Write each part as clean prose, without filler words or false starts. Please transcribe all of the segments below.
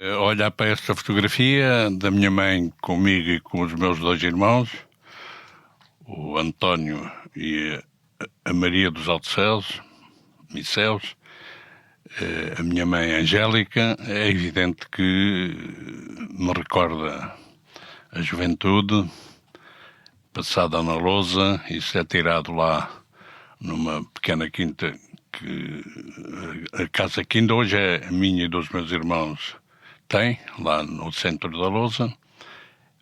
Olhar para esta fotografia da minha mãe comigo e com os meus dois irmãos, o António e a Maria dos Altos Céus, Micéus, a minha mãe Angélica, é evidente que me recorda a juventude passada na lousa. Isso é tirado lá numa pequena quinta, que a casa que ainda hoje é a minha e dos meus irmãos tem, lá no centro da lousa.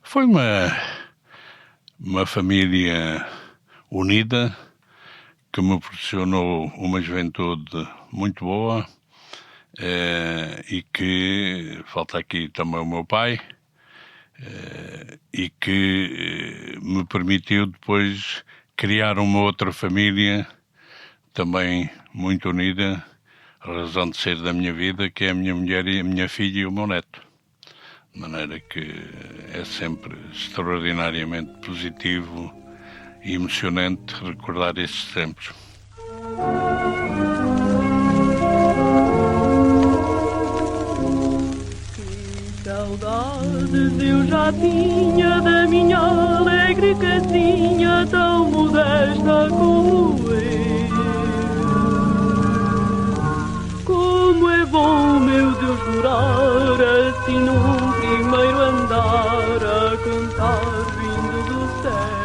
Foi uma família unida que me proporcionou uma juventude muito boa, e que, falta aqui também o meu pai, e que me permitiu depois criar uma outra família também muito unida, a razão de ser da minha vida, que é a minha mulher e a minha filha e o meu neto. De maneira que é sempre extraordinariamente positivo e emocionante recordar esses tempos. Que saudades eu já tinha da minha alegre casinha, tão modesta como eu. Como é bom, meu Deus, morar assim num primeiro andar, a cantar vindo do céu.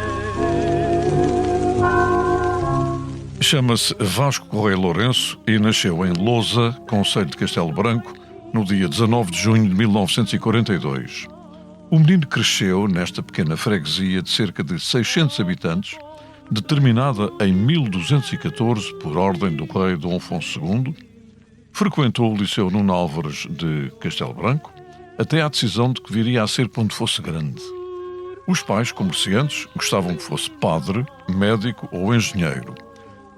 Chama-se Vasco Correia Lourenço e nasceu em Lousa, concelho de Castelo Branco, no dia 19 de junho de 1942. O menino cresceu nesta pequena freguesia de cerca de 600 habitantes, determinada em 1214 por ordem do rei Dom Afonso II. Frequentou o Liceu Nuno Álvares de Castelo Branco, até à decisão de que viria a ser quando fosse grande. Os pais, comerciantes, gostavam que fosse padre, médico ou engenheiro.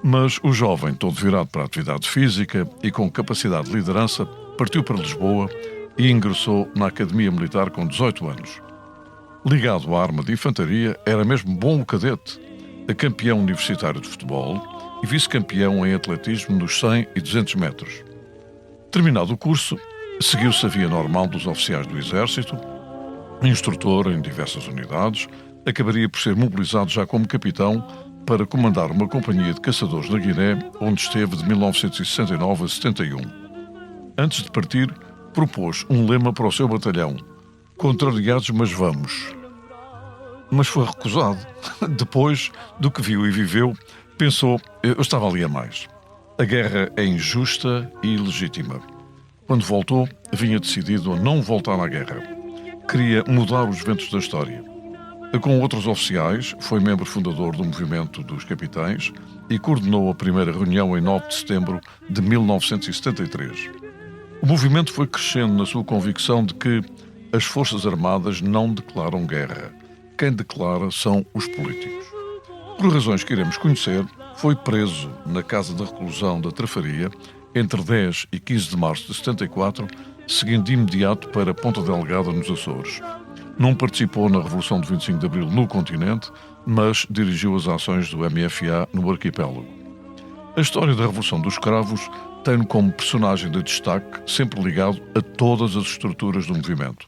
Mas o jovem, todo virado para a atividade física e com capacidade de liderança, partiu para Lisboa e ingressou na Academia Militar com 18 anos. Ligado à arma de infantaria, era mesmo bom cadete, campeão universitário de futebol e vice-campeão em atletismo nos 100 e 200 metros. Terminado o curso, seguiu-se a via normal dos oficiais do Exército, instrutor em diversas unidades, acabaria por ser mobilizado já como capitão para comandar uma companhia de caçadores na Guiné, onde esteve de 1969 a 71. Antes de partir, propôs um lema para o seu batalhão: contrariados, mas vamos. Mas foi recusado. Depois do que viu e viveu, pensou: eu estava ali a mais. A guerra é injusta e ilegítima. Quando voltou, vinha decidido a não voltar à guerra. Queria mudar os ventos da história. Com outros oficiais, foi membro fundador do movimento dos capitães e coordenou a primeira reunião em 9 de setembro de 1973. O movimento foi crescendo na sua convicção de que as Forças Armadas não declaram guerra. Quem declara são os políticos. Por razões que iremos conhecer, foi preso na Casa de Reclusão da Trafaria entre 10 e 15 de março de 74, seguindo de imediato para Ponta Delgada, nos Açores. Não participou na Revolução de 25 de Abril no continente, mas dirigiu as ações do MFA no arquipélago. A história da Revolução dos Cravos tem-no como personagem de destaque, sempre ligado a todas as estruturas do movimento.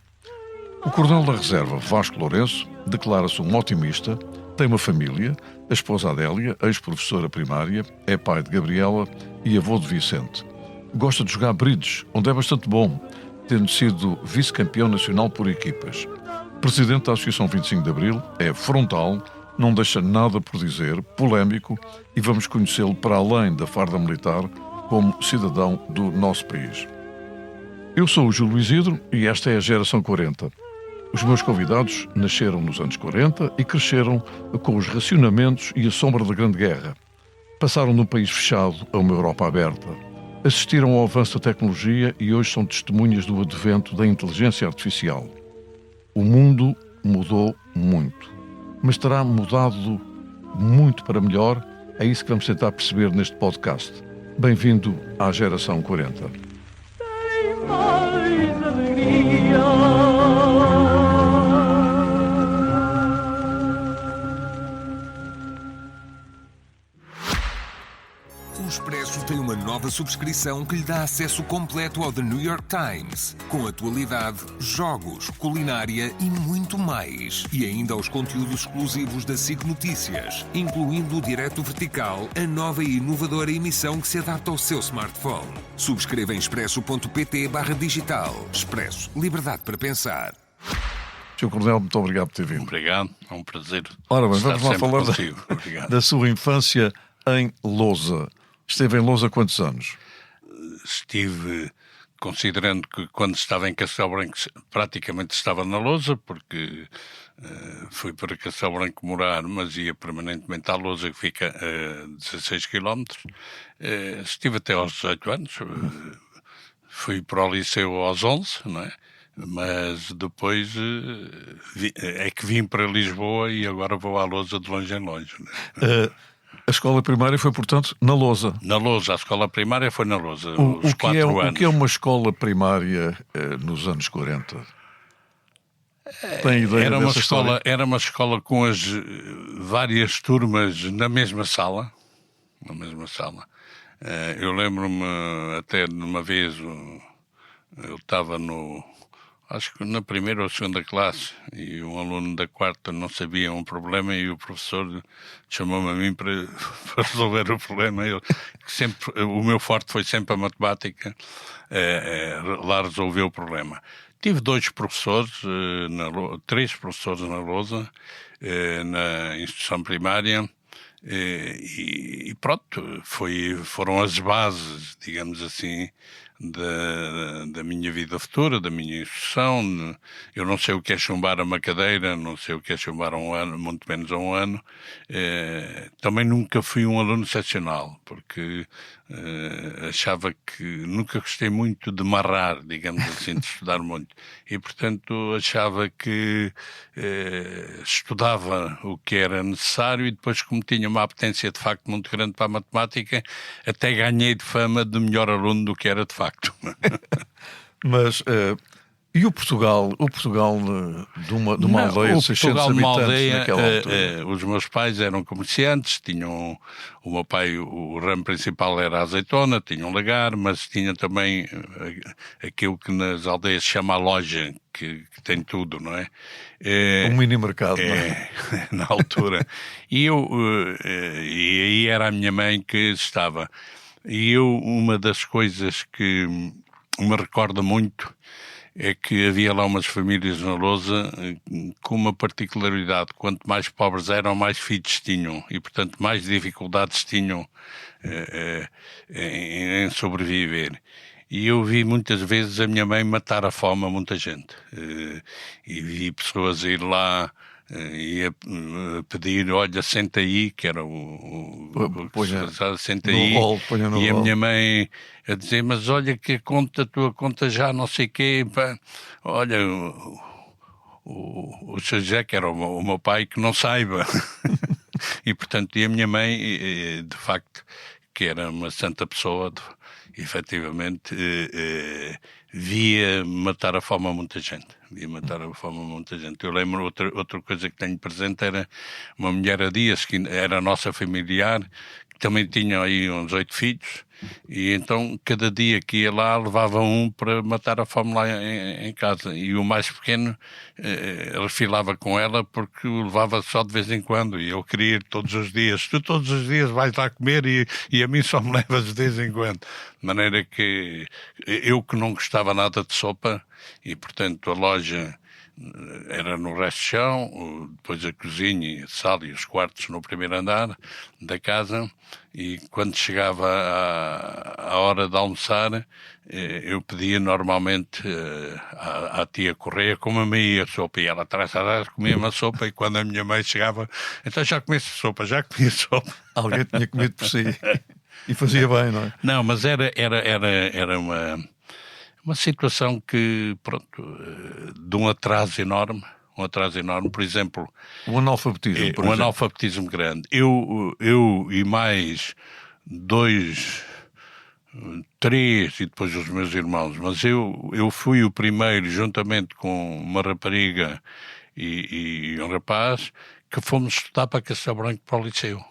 O coronel da reserva, Vasco Lourenço, declara-se um otimista, tem uma família, a esposa Adélia, ex-professora primária, é pai de Gabriela e avô de Vicente. Gosta de jogar bridge, onde é bastante bom, tendo sido vice-campeão nacional por equipas. Presidente da Associação 25 de Abril, é frontal, não deixa nada por dizer, polémico, e vamos conhecê-lo para além da farda militar como cidadão do nosso país. Eu sou o Júlio Isidro e esta é a Geração 40. Os meus convidados nasceram nos anos 40 e cresceram com os racionamentos e a sombra da Grande Guerra. Passaram num país fechado a uma Europa aberta. Assistiram ao avanço da tecnologia e hoje são testemunhas do advento da inteligência artificial. O mundo mudou muito, mas terá mudado muito para melhor? É isso que vamos tentar perceber neste podcast. Bem-vindo à Geração 40. Tem mais alegria. O Expresso tem uma nova nova subscrição que lhe dá acesso completo ao The New York Times, com atualidade, jogos, culinária e muito mais. E ainda aos conteúdos exclusivos da SIC Notícias, incluindo o Direto Vertical, a nova e inovadora emissão que se adapta ao seu smartphone. Subscreva em expresso.pt/digital. Expresso. Liberdade para pensar. Sr. Coronel, muito obrigado por ter vindo. Obrigado, é um prazer. Ora bem, estar vamos lá sempre falar contigo. Obrigado. da sua infância em Lousa. Esteve em Lousa há quantos anos? Estive, considerando que quando estava em Castelo Branco praticamente estava na Lousa, porque fui para Castelo Branco morar, mas ia permanentemente à Lousa, que fica a 16 km. Estive até aos 18 anos. Fui para o liceu aos 11, não é? Mas depois é que vim para Lisboa e agora vou à Lousa de longe em longe. Né? A escola primária foi, portanto, na Lousa. Na Lousa, a escola primária foi na Lousa, O os que é 4 anos. O que é uma escola primária nos anos 40? Tem ideia dessa história? Era uma escola com as várias turmas na mesma sala. Na mesma sala. Eu lembro-me até de uma vez, eu estava acho que na primeira ou segunda classe, e um aluno da quarta não sabia um problema e o professor chamou-me a mim para resolver o problema. O meu forte foi sempre a matemática, lá resolveu o problema. Tive 2 professores, 3 professores na Lousa, na instituição primária, e pronto, foram as bases, digamos assim, da minha vida futura, da minha instrução. Eu não sei o que é chumbar a uma cadeira, não sei o que é chumbar a um ano, muito menos a um ano. Também nunca fui um aluno excepcional, porque achava que nunca gostei muito de marrar, digamos assim, de estudar muito. E, portanto, achava que estudava o que era necessário e depois, como tinha uma apetência de facto muito grande para a matemática, até ganhei de fama de melhor aluno do que era de facto. Mas, e o Portugal de uma aldeia de 600 habitantes naquela altura? Os meus pais eram comerciantes, tinham, o meu pai, o ramo principal era a azeitona, tinha um lagar, mas tinha também aquilo que nas aldeias se chama a loja, que tem tudo, não é? Um mini mercado, não é? Na altura. E aí era a minha mãe que estava. E uma das coisas que me recorda muito é que havia lá umas famílias na Lousa com uma particularidade: quanto mais pobres eram, mais filhos tinham e, portanto, mais dificuldades tinham em sobreviver. E eu vi muitas vezes a minha mãe matar a fome a muita gente. E vi pessoas ir lá e a pedir: olha, senta aí, que era senta aí, e a minha mãe a dizer: mas olha que a tua conta já não sei o quê, pá. Olha, o Sr. José, que era o meu pai, que não saiba. E portanto, e a minha mãe, de facto, que era uma santa pessoa, efetivamente, via matar a fome a muita gente. Eu lembro, outra coisa que tenho presente era uma mulher a Dias, que era nossa familiar, que também tinha aí uns 8 filhos, e então cada dia que ia lá levava um para matar a fome lá em casa, e o mais pequeno refilava com ela porque o levava só de vez em quando, e eu queria ir todos os dias. Tu todos os dias vais lá comer e a mim só me levas de vez em quando. De maneira que eu, que não gostava nada de sopa, e portanto a loja era no resto de chão, depois a cozinha, a sala e os quartos no primeiro andar da casa, e quando chegava a hora de almoçar, eu pedia normalmente à tia Correia como a minha ia sopa, e ela atrás comia uma sopa, e quando a minha mãe chegava: então já comeste sopa, já comia sopa. Alguém tinha comido por si. E fazia bem, não é? Não, mas era uma situação que, pronto, de um atraso enorme, por exemplo... O analfabetismo, por exemplo. Analfabetismo grande. Eu e mais 2, 3, e depois os meus irmãos, mas eu fui o primeiro, juntamente com uma rapariga e um rapaz, que fomos estudar para Castelo Branco, para o liceu.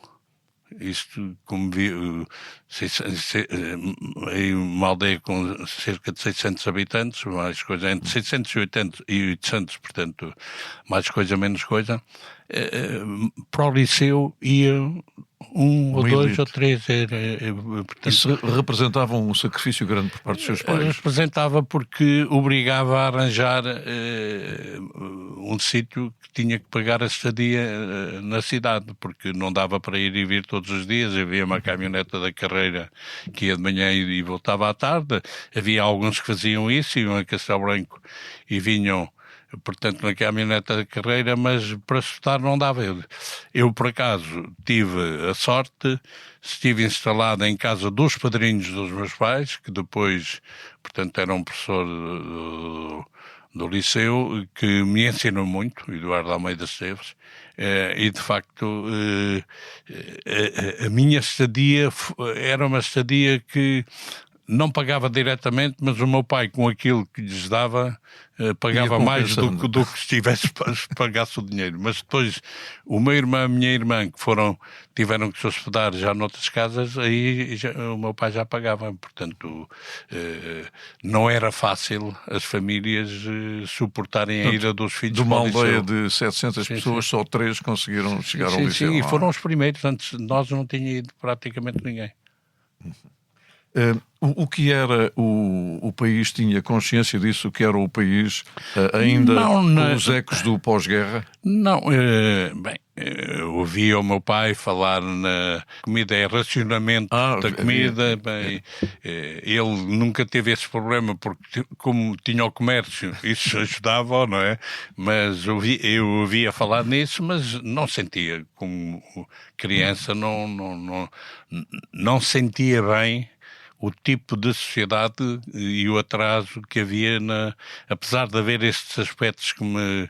Isto, como vi, em uma aldeia com cerca de 600 habitantes, mais coisa, entre 680 e 800, portanto, mais coisa, menos coisa, para o liceu ia ou dois elite. ou três. Portanto, Isso representava um sacrifício grande por parte dos seus pais? representava porque obrigava a arranjar um sítio que tinha que pagar a estadia na cidade, porque não dava para ir e vir todos os dias. Havia uma caminhoneta da carreira que ia de manhã e voltava à tarde. Havia alguns que faziam isso, iam a Castelo Branco e vinham, portanto, na caminhoneta da carreira, mas para estudar não dava. Eu, por acaso, tive a sorte, estive instalado em casa dos padrinhos dos meus pais, que depois, portanto, era um professor do liceu, que me ensinou muito, Eduardo Almeida Esteves, e, de facto, a minha estadia era uma estadia que não pagava diretamente, mas o meu pai, com aquilo que lhes dava, pagava mais do que se tivesse pagasse o dinheiro. Mas depois, o meu irmão e a minha irmã, que tiveram que se hospedar já noutras casas, aí o meu pai já pagava. Portanto, não era fácil as famílias suportarem a ida dos filhos. De uma para o aldeia liceu. de 700 pessoas, só 3 conseguiram chegar ao liceu. Sim, e foram os primeiros. Antes de nós não tinha ido praticamente ninguém. O que era o país, tinha consciência disso, o que era o país ainda com os ecos do pós-guerra? Não, bem, eu ouvia o meu pai falar na comida, racionamento da comida, bem, ele nunca teve esse problema porque como tinha o comércio, isso ajudava, não é? Mas eu ouvia falar nisso, mas não sentia, como criança, não sentia bem o tipo de sociedade e o atraso que havia apesar de haver estes aspectos que me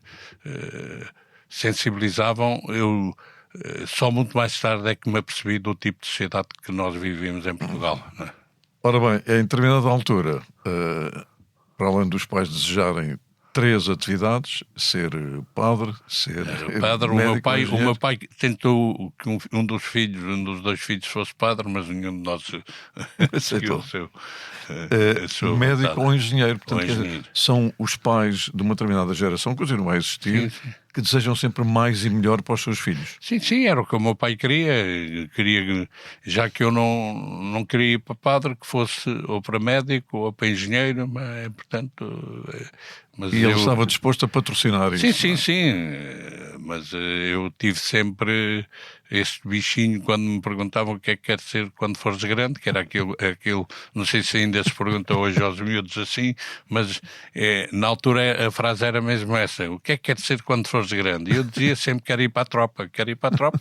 sensibilizavam, eu só muito mais tarde é que me apercebi do tipo de sociedade que nós vivíamos em Portugal. Não é? Ora bem, em determinada altura, para além dos pais desejarem 3 atividades, ser padre, ser padre, médico, o meu pai tentou que um dos 2 filhos fosse padre, mas nenhum de nós aceitou. Médico vontade. Ou engenheiro. Portanto, ou engenheiro. São os pais de uma determinada geração, continua a existir, sim. que desejam sempre mais e melhor para os seus filhos. Sim, era o que o meu pai queria. Já que eu não queria ir para padre, que fosse ou para médico ou para engenheiro, mas, portanto... Mas e ele estava disposto a patrocinar isso. Sim, mas eu tive sempre este bichinho quando me perguntavam o que é que quer ser quando fores grande, que era aquilo, não sei se ainda se pergunta hoje aos miúdos assim, mas na altura a frase era mesmo essa: o que é que quer ser quando fores grande? E eu dizia sempre: quero ir para a tropa,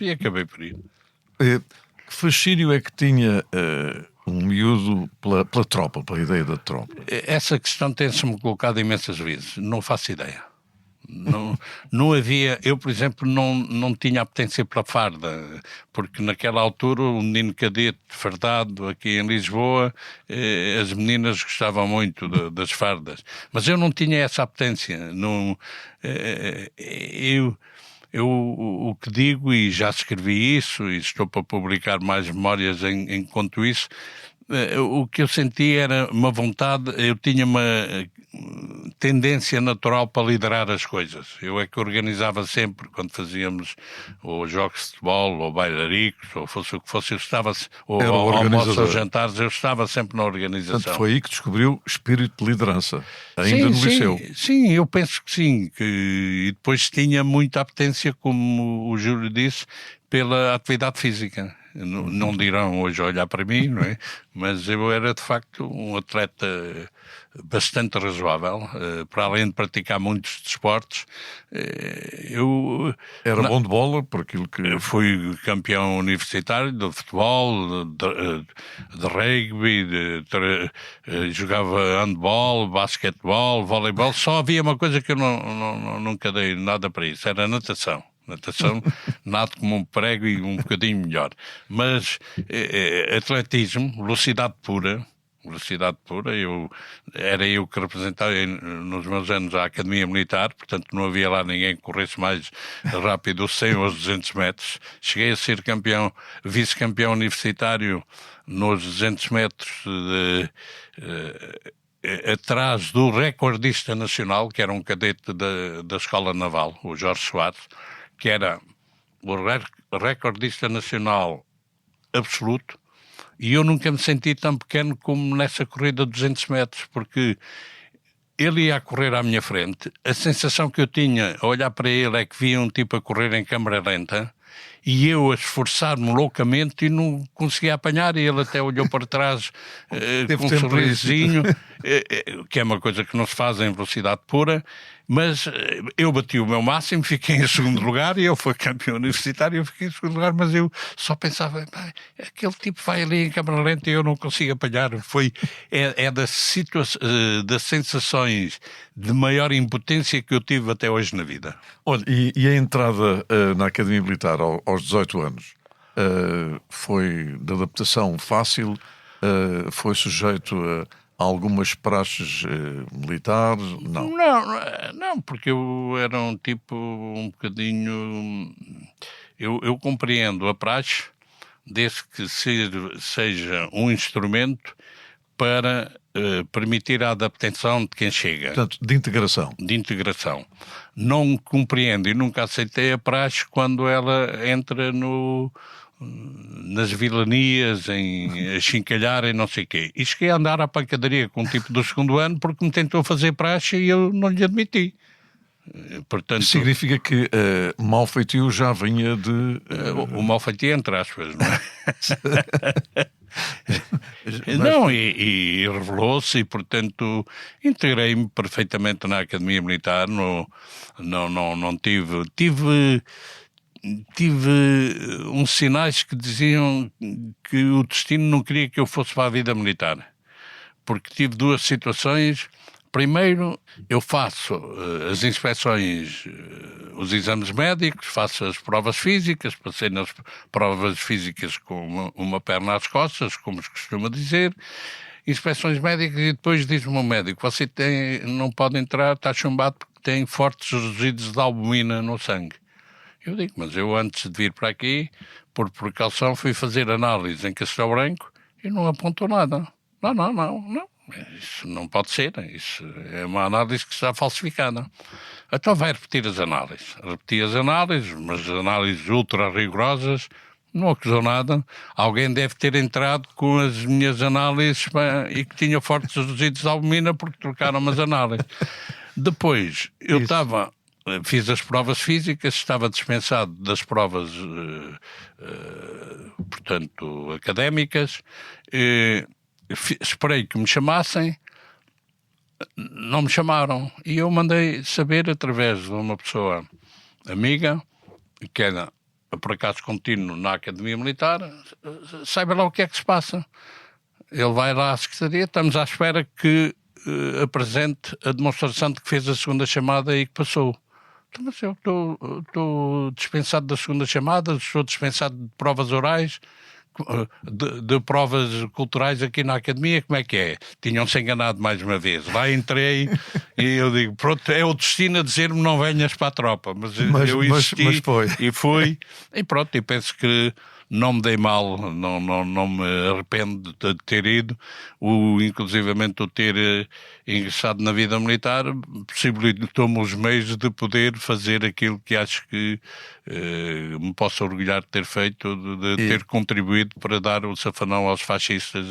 e acabei por ir. Que fascínio é que tinha um miúdo pela tropa, pela ideia da tropa? Essa questão tem-se-me colocado imensas vezes, não faço ideia. Não havia, eu por exemplo não tinha apetência pela farda, porque naquela altura o menino cadete fardado aqui em Lisboa, as meninas gostavam muito das fardas, mas eu não tinha essa apetência. Eu o que digo, e já escrevi isso e estou para publicar mais memórias enquanto isso, o que eu senti era uma vontade, eu tinha uma tendência natural para liderar as coisas. Eu é que organizava sempre, quando fazíamos ou jogos de futebol, ou bailaricos, ou fosse o que fosse, eu estava, ou almoços ou jantares, eu estava sempre na organização. Portanto, foi aí que descobriu espírito de liderança, ainda no liceu. Sim, eu penso que sim, e depois tinha muita apetência, como o Júlio disse, pela atividade física. Não dirão hoje olhar para mim, não é? Mas eu era de facto um atleta bastante razoável, para além de praticar muitos desportos. Era bom de bola, por aquilo que... Fui campeão universitário de futebol, de rugby, jogava handball, basquetebol, voleibol. Só havia uma coisa que eu nunca dei nada para isso, era natação. Nado como um prego e um bocadinho melhor. Mas atletismo, velocidade pura, velocidade pura. Era eu que representava nos meus anos a Academia Militar, portanto não havia lá ninguém que corresse mais rápido os 100 ou os 200 metros. Cheguei a ser vice-campeão universitário nos 200 metros atrás do recordista nacional, que era um cadete da Escola Naval, o Jorge Soares, que era o recordista nacional absoluto, e eu nunca me senti tão pequeno como nessa corrida de 200 metros, porque ele ia a correr à minha frente, a sensação que eu tinha a olhar para ele é que via um tipo a correr em câmara lenta, e eu a esforçar-me loucamente e não conseguia apanhar, e ele até olhou para trás com um sorrisinho, que é uma coisa que não se faz em velocidade pura, mas eu bati o meu máximo, fiquei em segundo lugar, e ele foi campeão universitário, eu fiquei em segundo lugar, mas eu só pensava, aquele tipo vai ali em câmara lenta e eu não consigo apanhar. Das sensações de maior impotência que eu tive até hoje na vida. Olha, e a entrada na Academia Militar aos 18 anos foi de adaptação fácil? Foi sujeito a algumas praxes militares? Não. Não, porque eu era um tipo um bocadinho... Eu compreendo a praxe desde que seja um instrumento para permitir a adaptação de quem chega. Portanto, de integração. Não compreendo e nunca aceitei a praxe quando ela entra nas vilanias, a chincalhar e não sei o quê. E cheguei a andar à pancadaria com um tipo do segundo ano porque me tentou fazer praxe e eu não lhe admiti. Portanto, significa que mau feitio já vinha de... O mau feitio entre aspas, não é? Não, e revelou-se e, portanto, integrei-me perfeitamente na Academia Militar. Não tive uns sinais que diziam que o destino não queria que eu fosse para a vida militar, porque tive duas situações. Primeiro, eu faço as inspeções, os exames médicos, faço as provas físicas, passei nas provas físicas com uma perna às costas, como se costuma dizer, inspeções médicas, e depois diz-me o médico, você não pode entrar, está chumbado porque tem fortes resíduos de albumina no sangue. Eu digo, mas eu antes de vir para aqui, por precaução, fui fazer análise em Castelo Branco e não apontou nada. Não. Isso não pode ser, isso é uma análise que está falsificada. Então vai repetir as análises. Repeti as análises, mas análises ultra rigorosas, não acusou nada. Alguém deve ter entrado com as minhas análises e que tinha fortes resíduos de albumina porque trocaram as análises. Depois, fiz as provas físicas, estava dispensado das provas, portanto, académicas. Esperei que me chamassem, não me chamaram, e eu mandei saber através de uma pessoa amiga, que era por acaso contínuo na Academia Militar, saiba lá o que é que se passa. Ele vai lá à Secretaria, estamos à espera que apresente a demonstração de que fez a segunda chamada e que passou. Mas eu estou dispensado da segunda chamada, estou dispensado de provas orais, de provas culturais aqui na Academia, como é que é? Tinham-se enganado mais uma vez. Lá entrei e eu digo, pronto, é o destino a dizer-me não venhas para a tropa, mas eu insisti mas foi. E fui, e pronto, e penso que não me dei mal, não me arrependo de ter ido, inclusivamente o ter ingressado na vida militar possibilitou-me os meios de poder fazer aquilo que acho que me posso orgulhar de ter feito, de ter contribuído para dar o safanão aos fascistas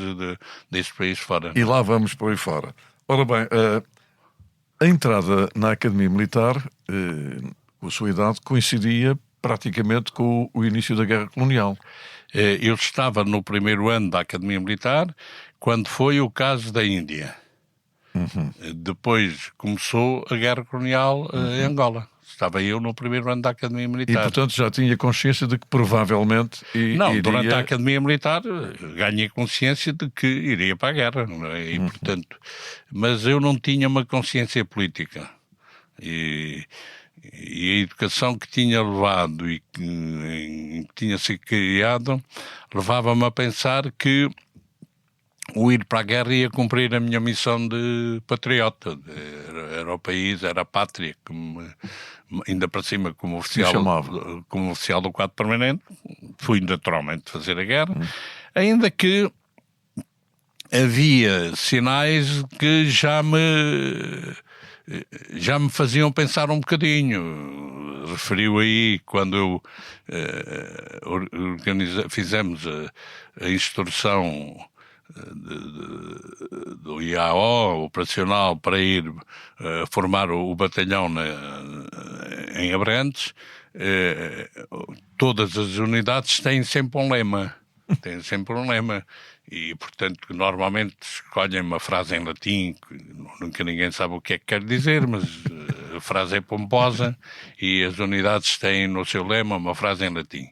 desse país fora. E lá vamos por aí fora. Ora bem, a entrada na Academia Militar, com a sua idade, coincidia praticamente com o início da Guerra Colonial. Eu estava no primeiro ano da Academia Militar, quando foi o caso da Índia. Uhum. Depois começou a Guerra Colonial em Angola. Estava eu no primeiro ano da Academia Militar. E, portanto, já tinha consciência de que provavelmente durante a Academia Militar ganhei consciência de que iria para a guerra. Não é? E, portanto, mas eu não tinha uma consciência política. E a educação que tinha levado e que tinha sido criado levava-me a pensar que o ir para a guerra ia cumprir a minha missão de patriota. Era o país, era a pátria, ainda para cima como oficial do quadro permanente. Fui naturalmente fazer a guerra, ainda que havia sinais que já me faziam pensar um bocadinho. Referiu aí quando eu fizemos a instrução do IAO operacional para ir formar o batalhão em Abrantes. Todas as unidades têm sempre um lema. E, portanto, normalmente escolhem uma frase em latim, que nunca ninguém sabe o que é que quer dizer, mas a frase é pomposa e as unidades têm no seu lema uma frase em latim.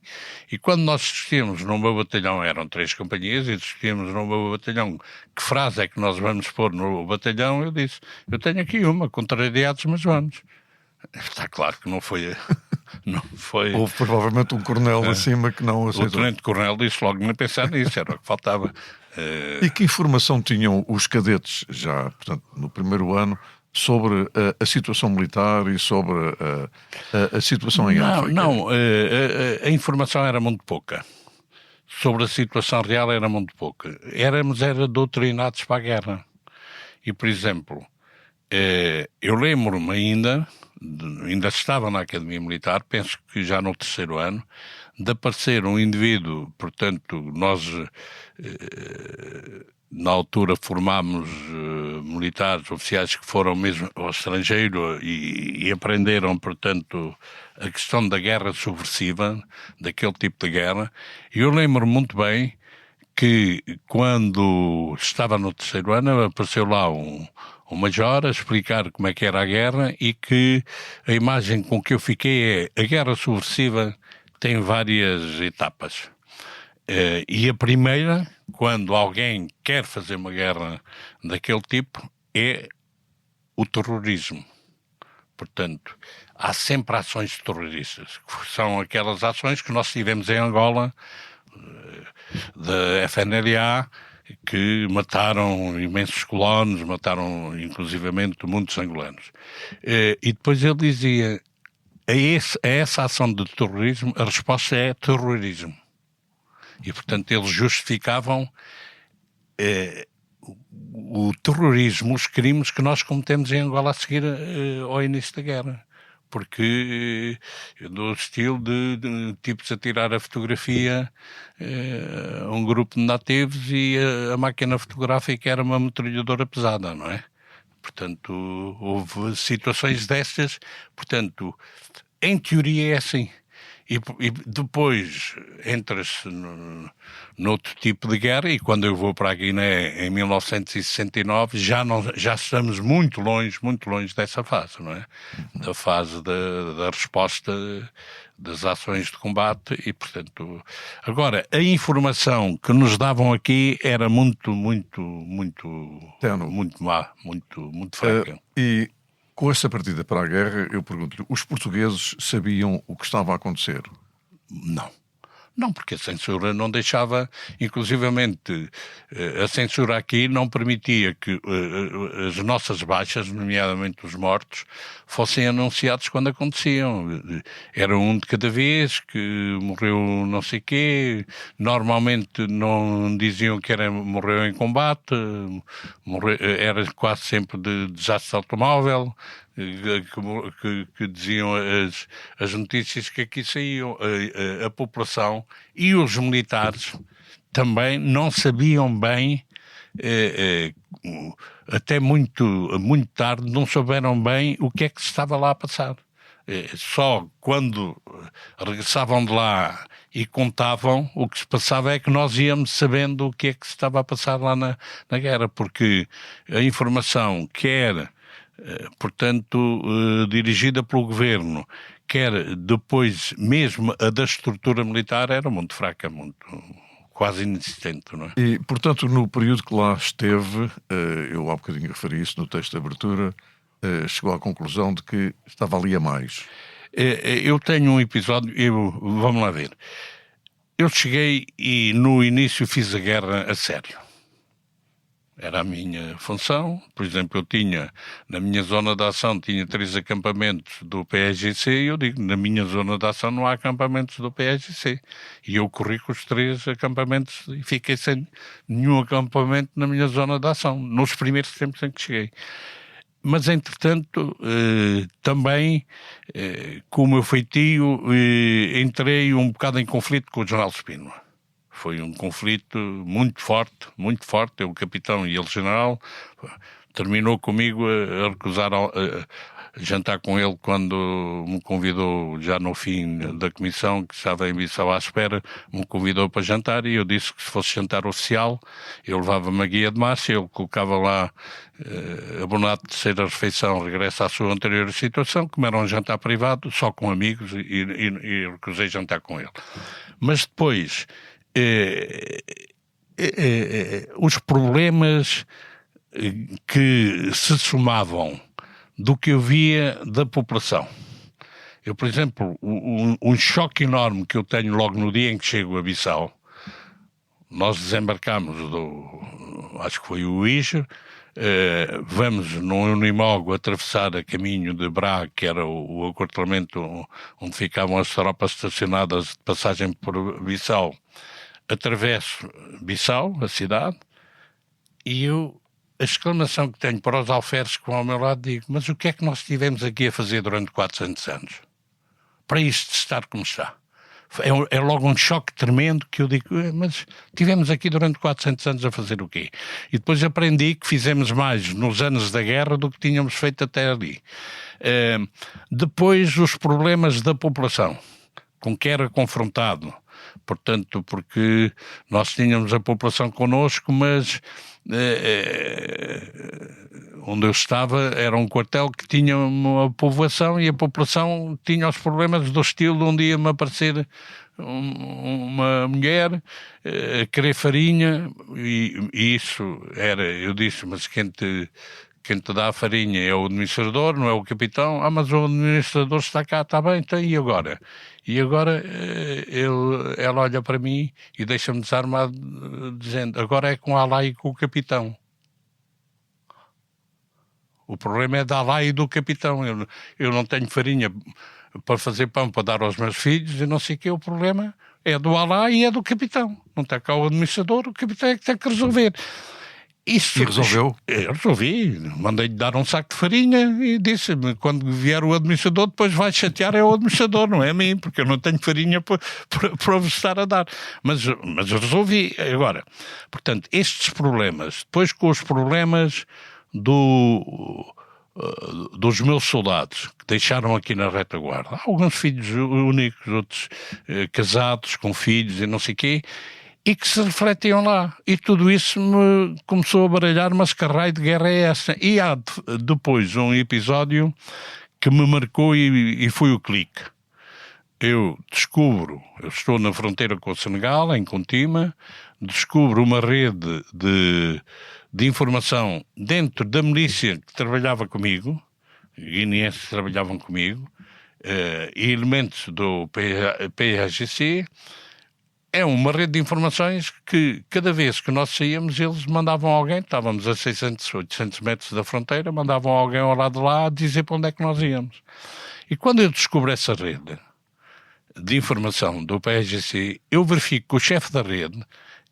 E quando nós discutimos no meu batalhão, eram 3 companhias, e discutimos no meu batalhão que frase é que nós vamos pôr no batalhão, eu disse, eu tenho aqui uma, contrariados, mas vamos. Está claro que não foi... Houve provavelmente um coronel acima que não aceitou. O tenente-coronel disse logo, nem pensar nisso, era o que faltava. E que informação tinham os cadetes, já, portanto, no primeiro ano, sobre a situação militar e sobre a situação em África? Não, a informação era muito pouca. Sobre a situação real era muito pouca. Era doutrinados para a guerra. E, por exemplo, eu lembro-me ainda estava na Academia Militar, penso que já no 3º ano, de aparecer um indivíduo, portanto, nós na altura formámos militares, oficiais que foram mesmo ao estrangeiro e aprenderam, portanto, a questão da guerra subversiva, daquele tipo de guerra, e eu lembro muito bem que quando estava no 3º ano apareceu lá um major a explicar como é que era a guerra e que a imagem com que eu fiquei é a guerra subversiva tem várias etapas. E a primeira, quando alguém quer fazer uma guerra daquele tipo, é o terrorismo. Portanto, há sempre ações terroristas, que são aquelas ações que nós tivemos em Angola, da FNLA, que mataram imensos colonos, mataram inclusivamente muitos angolanos. E depois ele dizia, a essa ação de terrorismo, a resposta é terrorismo. E, portanto, eles justificavam o terrorismo, os crimes que nós cometemos em Angola a seguir ao início da guerra. Porque do estilo de tipos a tirar a fotografia um grupo de nativos e a máquina fotográfica era uma metralhadora pesada, não é? Portanto, houve situações destas. Portanto, em teoria é assim. E depois entra-se noutro tipo de guerra, e quando eu vou para a Guiné em 1969 já estamos muito longe dessa fase, não é? Da fase da resposta das ações de combate. E, portanto, agora, a informação que nos davam aqui era muito má, muito fraca. E com esta partida para a guerra, eu pergunto-lhe, os portugueses sabiam o que estava a acontecer? Não, porque a censura não deixava, inclusivamente a censura aqui não permitia que as nossas baixas, nomeadamente os mortos, fossem anunciados quando aconteciam. Era um de cada vez, que morreu não sei quê, normalmente não diziam que morreu em combate, era quase sempre de desastre automóvel, que diziam as notícias que aqui saíam. A população e os militares também não sabiam bem, até muito tarde, não souberam bem o que é que se estava lá a passar. Só quando regressavam de lá e contavam o que se passava é que nós íamos sabendo o que é que se estava a passar lá na guerra, porque a informação quer, portanto, dirigida pelo governo, quer depois mesmo a da estrutura militar, era muito fraca, quase inexistente, não é? E, portanto, no período que lá esteve, eu há bocadinho referi isso no texto de abertura, chegou à conclusão de que estava ali a mais. Eu tenho um episódio, vamos lá ver. Eu cheguei e no início fiz a guerra a sério. Era a minha função. Por exemplo, eu tinha, na minha zona de ação, tinha 3 acampamentos do PSGC e eu digo, na minha zona de ação não há acampamentos do PSGC. E eu corri com os 3 acampamentos e fiquei sem nenhum acampamento na minha zona de ação, nos primeiros tempos em que cheguei. Mas, entretanto, também, com o meu feitio, entrei um bocado em conflito com o General Spínola. Foi um conflito muito forte, muito forte. Eu, o capitão, e ele, general, terminou comigo a recusar a jantar com ele quando me convidou, já no fim da comissão, que estava em Bissau à espera, me convidou para jantar e eu disse que se fosse jantar oficial, eu levava uma guia de marcha, ele colocava lá abonado de terceira refeição, regressa à sua anterior situação, como era um jantar privado, só com amigos, e recusei jantar com ele. Mas depois... os problemas que se somavam do que eu via da população. Eu, por exemplo, um choque enorme que eu tenho logo no dia em que chego a Bissau, nós desembarcamos acho que foi o Iger, vamos no Unimogo atravessar a caminho de Braga, que era o acortelamento onde ficavam as tropas estacionadas de passagem por Bissau. Atravesso Bissau, a cidade, e a exclamação que tenho para os alferes que vão ao meu lado, digo, mas o que é que nós estivemos aqui a fazer durante 400 anos? Para isto estar como está. É logo um choque tremendo que eu digo, mas tivemos aqui durante 400 anos a fazer o quê? E depois aprendi que fizemos mais nos anos da guerra do que tínhamos feito até ali. Depois, os problemas da população, com que era confrontado. Portanto, porque nós tínhamos a população connosco, mas onde eu estava era um quartel que tinha uma povoação e a população tinha os problemas do estilo de um dia me aparecer uma mulher a querer farinha e isso era, eu disse, mas quem te dá a farinha é o administrador, não é o capitão. Mas o administrador está cá, está bem, então e agora? E agora ela olha para mim e deixa-me desarmado, dizendo, agora é com a Alá e com o capitão. O problema é da Alá e do capitão. Eu não tenho farinha para fazer pão para dar aos meus filhos e não sei o que. O problema é do Alá e é do capitão. Não está cá o administrador, o capitão é que tem que resolver. Isso, e resolveu? Eu resolvi, mandei-lhe dar um saco de farinha e disse-me, quando vier o administrador, depois vai chatear é o administrador, não é a mim, porque eu não tenho farinha para vos estar a dar. Mas resolvi. Agora, portanto, estes problemas, depois com os problemas dos meus soldados, que deixaram aqui na retaguarda, alguns filhos únicos, outros casados, com filhos e não sei o quê, e que se refletiam lá. E tudo isso me começou a baralhar, mas que raio de guerra é essa? E há depois um episódio que me marcou e foi o clique. Eu estou na fronteira com o Senegal, em Contima, descubro uma rede de informação dentro da milícia que trabalhava comigo, guineenses que trabalhavam comigo, e elementos do PAGC. É uma rede de informações que cada vez que nós saíamos eles mandavam alguém, estávamos a 600, 800 metros da fronteira, mandavam alguém ao lado de lá a dizer para onde é que nós íamos. E quando eu descubro essa rede de informação do PSGC, eu verifico que o chefe da rede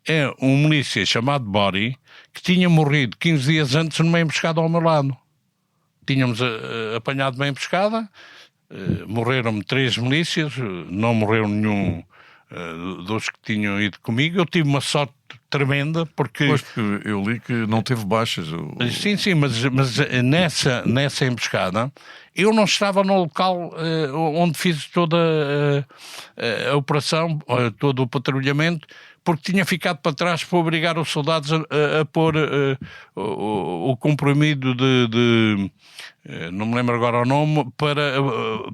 é um milícia chamado Bori, que tinha morrido 15 dias antes numa emboscada ao meu lado. Tínhamos apanhado uma emboscada, morreram-me 3 milícias, não morreu nenhum dos que tinham ido comigo. Eu tive uma sorte tremenda porque... Pois, porque eu li que não teve baixas. Sim, mas nessa emboscada eu não estava no local onde fiz toda a operação, todo o patrulhamento, porque tinha ficado para trás para obrigar os soldados a pôr o comprimido de não me lembro agora o nome,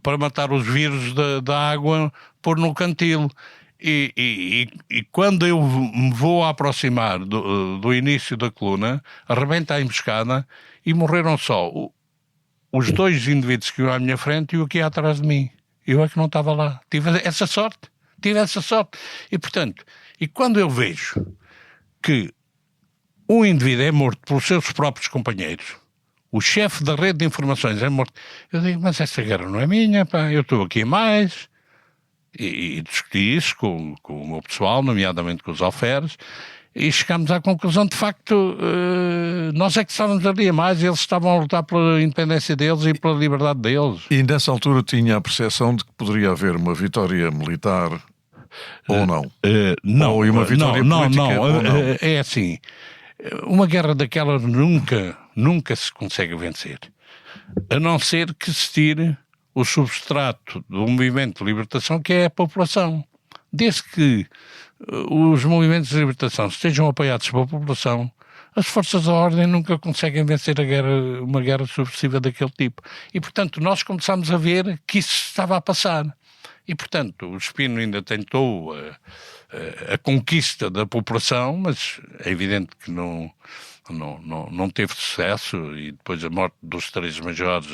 para matar os vírus da água, pôr no cantil. E quando eu me vou aproximar do início da coluna, arrebenta a emboscada e morreram só os 2 indivíduos que iam à minha frente e o que ia atrás de mim. Eu é que não estava lá. Tive essa sorte. E, portanto, quando eu vejo que um indivíduo é morto pelos seus próprios companheiros, o chefe da rede de informações é morto. Eu digo, mas essa guerra não é minha, pá, eu estou aqui mais. E discuti isso com o meu pessoal, nomeadamente com os alferes, e chegámos à conclusão, de facto, nós é que estávamos ali a mais, eles estavam a lutar pela independência deles e pela liberdade deles. E nessa altura tinha a percepção de que poderia haver uma vitória militar ou não? Não, ou uma vitória política ou não? É assim, uma guerra daquela nunca se consegue vencer, a não ser que se tire o substrato do movimento de libertação, que é a população. Desde que os movimentos de libertação estejam apoiados pela população, as forças da ordem nunca conseguem vencer uma guerra subversiva daquele tipo. E, portanto, nós começámos a ver que isso estava a passar. E, portanto, o Espino ainda tentou a conquista da população, mas é evidente que não teve sucesso, e depois a morte dos 3 majores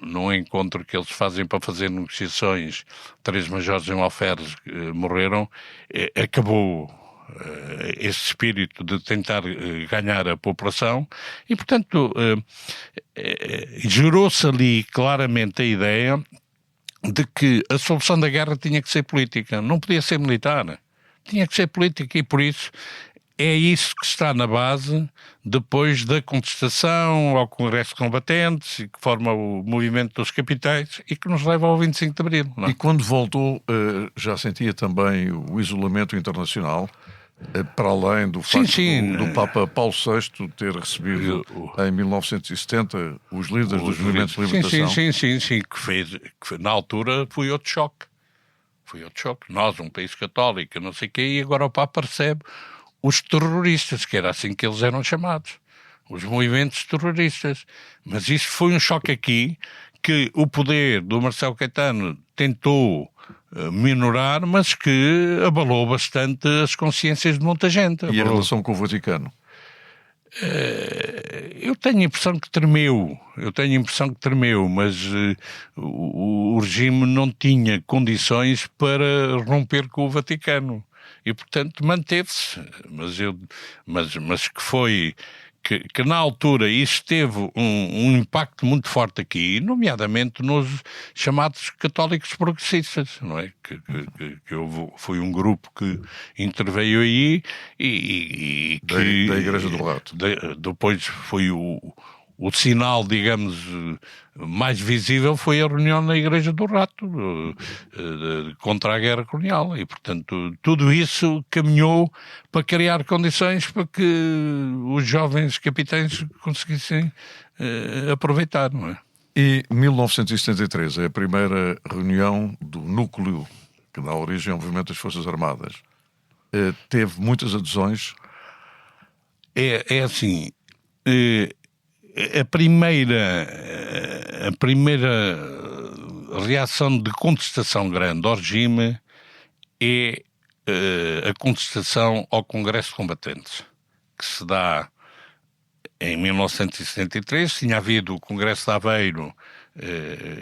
num encontro que eles fazem para fazer negociações, 3 majores em alferes morreram, acabou esse espírito de tentar ganhar a população e, portanto, gerou-se ali claramente a ideia de que a solução da guerra tinha que ser política, não podia ser militar, tinha que ser política, e por isso é isso que está na base depois da contestação ao Congresso de Combatentes, e que forma o movimento dos capitães e que nos leva ao 25 de Abril. Não é? E quando voltou, já sentia também o isolamento internacional, para além do facto do Papa Paulo VI ter recebido em 1970 os líderes dos movimentos de libertação? Sim, que na altura foi outro choque. Nós, um país católico, não sei o quê, e agora o Papa recebe os terroristas, que era assim que eles eram chamados, os movimentos terroristas. Mas isso foi um choque aqui, que o poder do Marcelo Caetano tentou minorar, mas que abalou bastante as consciências de muita gente. E a relação com o Vaticano? Eu tenho a impressão que tremeu, mas o regime não tinha condições para romper com o Vaticano. E, portanto, manteve-se. Mas que foi... Que na altura isso teve um impacto muito forte aqui, nomeadamente nos chamados católicos progressistas, não é? Que foi um grupo que interveio aí e que... Da Igreja do Rato. Depois foi o sinal, digamos, mais visível foi a reunião na Igreja do Rato contra a guerra colonial, e, portanto, tudo isso caminhou para criar condições para que os jovens capitães conseguissem aproveitar, não é? E 1973 é a primeira reunião do núcleo que dá origem ao movimento das Forças Armadas. Teve muitas adesões? É assim... A primeira reação de contestação grande ao regime é a contestação ao Congresso de Combatentes, que se dá em 1973. Tinha havido o Congresso de Aveiro,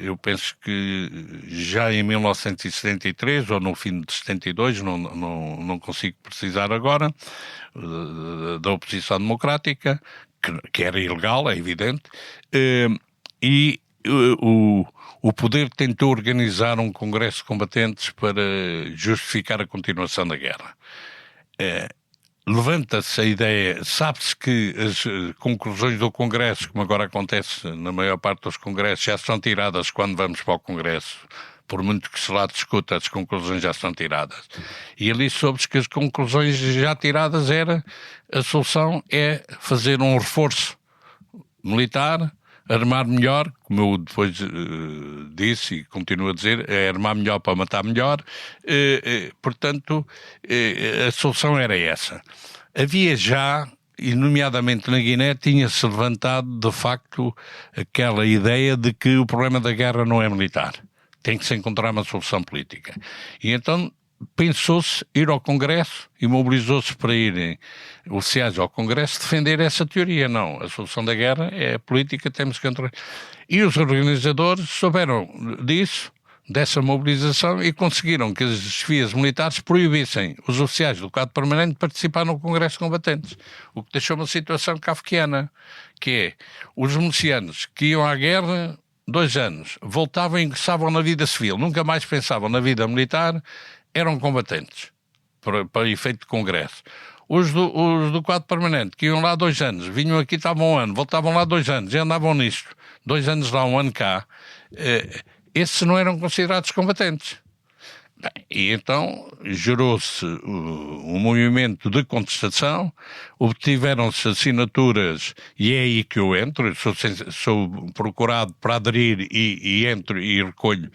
eu penso que já em 1973 ou no fim de 72, não consigo precisar agora, da oposição democrática, que era ilegal, é evidente, e o poder tentou organizar um congresso de combatentes para justificar a continuação da guerra. Levanta-se a ideia, sabe-se que as conclusões do congresso, como agora acontece na maior parte dos congressos, já são tiradas quando vamos para o congresso. Por muito que se lá discuta, as conclusões já estão tiradas. E ali soube-se que as conclusões já tiradas a solução é fazer um reforço militar, armar melhor, como eu depois disse e continuo a dizer, é armar melhor para matar melhor. Portanto, a solução era essa. Havia já, e nomeadamente na Guiné, tinha-se levantado de facto aquela ideia de que o problema da guerra não é militar. Tem que se encontrar uma solução política. E então pensou-se ir ao Congresso e mobilizou-se para irem oficiais ao Congresso defender essa teoria. Não, a solução da guerra é política, temos que entrar. E os organizadores souberam disso, dessa mobilização e conseguiram que as chefias militares proibissem os oficiais do quadro permanente de participar no Congresso de Combatentes, o que deixou uma situação kafkiana, que é os milicianos que iam à guerra 2 anos, voltavam e ingressavam na vida civil, nunca mais pensavam na vida militar, eram combatentes, para efeito de Congresso. Os do quadro permanente, que iam lá 2 anos, vinham aqui, estavam 1 ano, voltavam lá 2 anos, e andavam nisto, 2 anos lá, 1 ano cá, esses não eram considerados combatentes. Bem, e então gerou-se um movimento de contestação, obtiveram-se assinaturas, e é aí que eu entro, sou procurado para aderir e entro e recolho,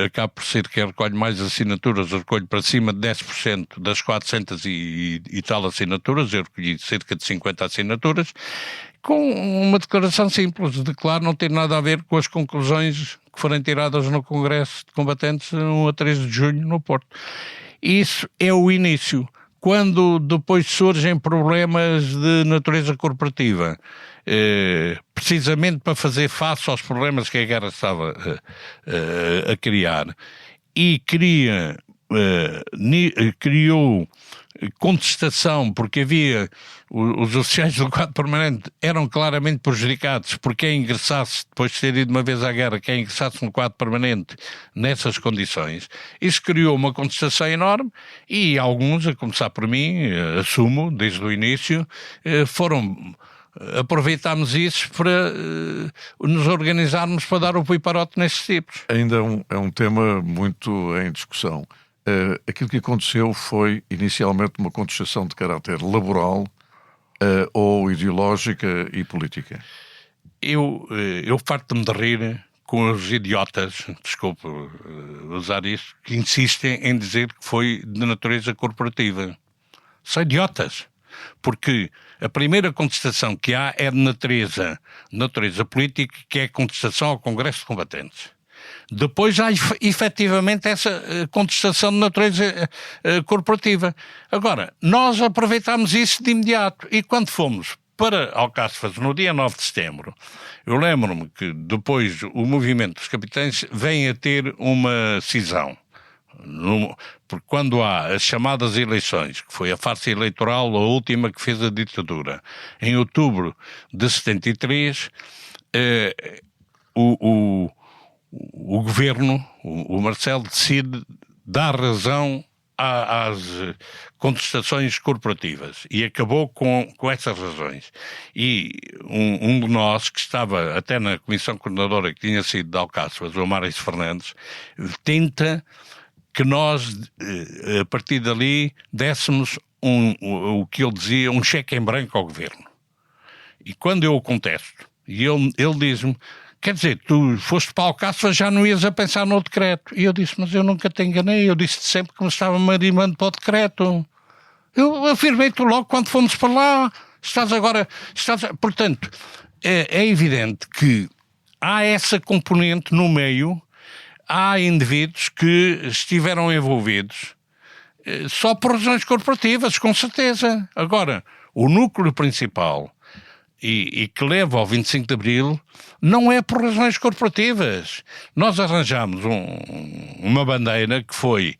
acabo por ser quem recolhe mais assinaturas, eu recolho para cima de 10% das 400 e tal assinaturas, eu recolhi cerca de 50 assinaturas, com uma declaração simples, declaro não ter nada a ver com as conclusões que forem tiradas no Congresso de Combatentes 1 a 3 de junho no Porto. Isso é o início. Quando depois surgem problemas de natureza corporativa, precisamente para fazer face aos problemas que a guerra estava a criar, e criou contestação, porque havia os oficiais do quadro permanente eram claramente prejudicados porque quem ingressasse, depois de ter ido uma vez à guerra, quem ingressasse no quadro permanente nessas condições, isso criou uma contestação enorme e alguns, a começar por mim, assumo desde o início, aproveitámos isso para nos organizarmos para dar o piparote nesses tipos. Ainda é um tema muito em discussão. Aquilo que aconteceu foi inicialmente uma contestação de caráter laboral ou ideológica e política? Eu farto-me de rir com os idiotas, desculpe usar isso, que insistem em dizer que foi de natureza corporativa. São idiotas, porque a primeira contestação que há é de natureza política, que é a contestação ao Congresso de Combatentes. Depois há efetivamente essa contestação de natureza corporativa. Agora, nós aproveitámos isso de imediato e quando fomos para Alcáçovas no dia 9 de setembro, eu lembro-me que depois o movimento dos capitães vem a ter uma cisão. Porque quando há as chamadas eleições, que foi a farsa eleitoral, a última que fez a ditadura, em outubro de 73, o governo, o Marcelo, decide dar razão às contestações corporativas e acabou com essas razões. E um de nós, que estava até na comissão coordenadora, que tinha sido de Alcáçovas, o Amáris Fernandes, tenta que nós, a partir dali, dessemos o que ele dizia, um cheque em branco ao governo. E quando eu o contesto, e ele diz-me, quer dizer, tu foste para Alcáçovas, já não ias a pensar no decreto. E eu disse, mas eu nunca te enganei, eu disse sempre que me estava marimando para o decreto. Eu afirmei-te logo quando fomos para lá. Portanto, é evidente que há essa componente no meio, há indivíduos que estiveram envolvidos só por razões corporativas, com certeza. Agora, o núcleo principal e que leva ao 25 de Abril não é por razões corporativas. Nós arranjámos uma bandeira que foi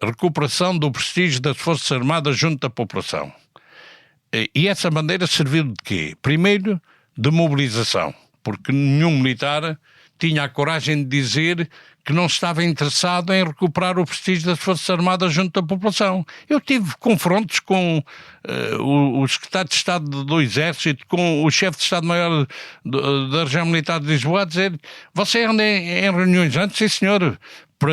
recuperação do prestígio das Forças Armadas junto da população. E essa bandeira serviu de quê? Primeiro, de mobilização, porque nenhum militar tinha a coragem de dizer que não estava interessado em recuperar o prestígio das Forças Armadas junto da população. Eu tive confrontos com o secretário de Estado do Exército, com o chefe de Estado-Maior da Região Militar de Lisboa, a dizer, você anda em reuniões antes, sim senhor, para